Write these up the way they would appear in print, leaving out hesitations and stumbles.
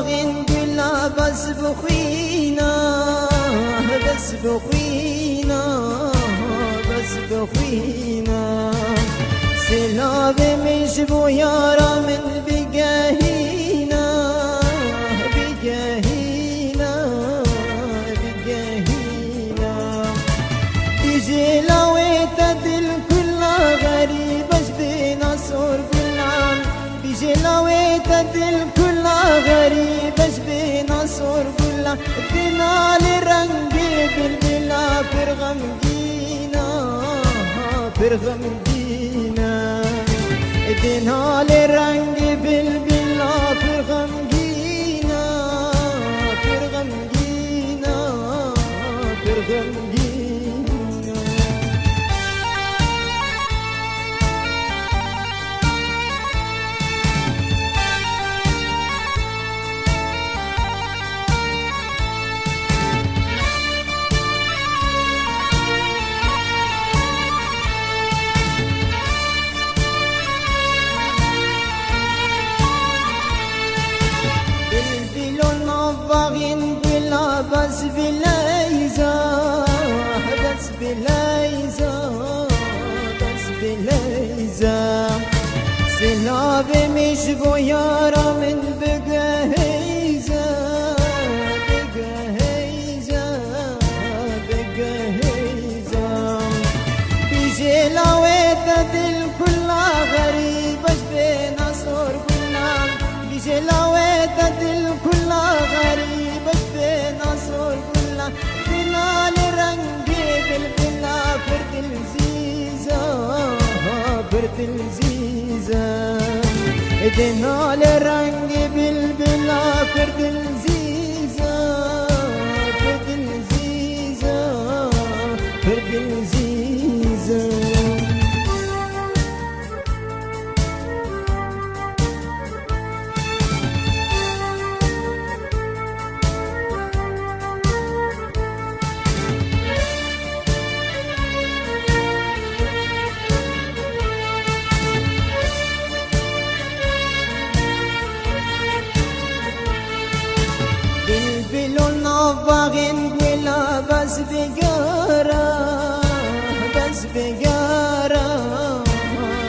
باغین گلا بس بخوینا بس بخوینا بس بخوینا سلاب مش بو یارا من بگهینا بگهینا بگهینا بجلاویت دل کلا غریبش بناصر گلان بجلاویت دل کلا غریبش بناصر گلان دنال رنگی بلبلا پر غمگینا پر غمگینا دنال رنگی بلبلا پر غمگینا پر غمگینا پر غمگینا بس بليزا بس بليزا بس بليزا سلاب مش بويارا من بجهيزا بجهيزا بجهيزا بجلاويت دل كلها غريبة بناصر كلها بجلاويت دل كلها غريبة بناصر كلها دنال رنگي بلبلا فرد الزيزا فرد الزيزا دنال رنگي بلبلا فرد الزيزا فرد الزيزا فرد الزيزا باغین گلا بس بگارا بس بگارا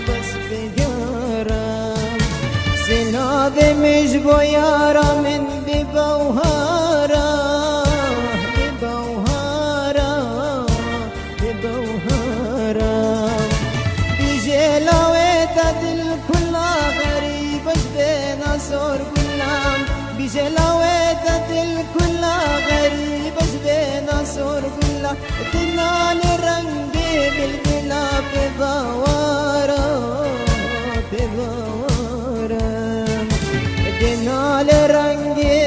بس بگارا سلاب مش بو یارا من ببوهارا ببوهارا ببوهارا بجلاویت دل کلا غریبش بناصر گلام بجلاویت دل کلا غریبش بناصر گلا دنال رنگی بلبلا ببوارا ببوارا دنال رنگی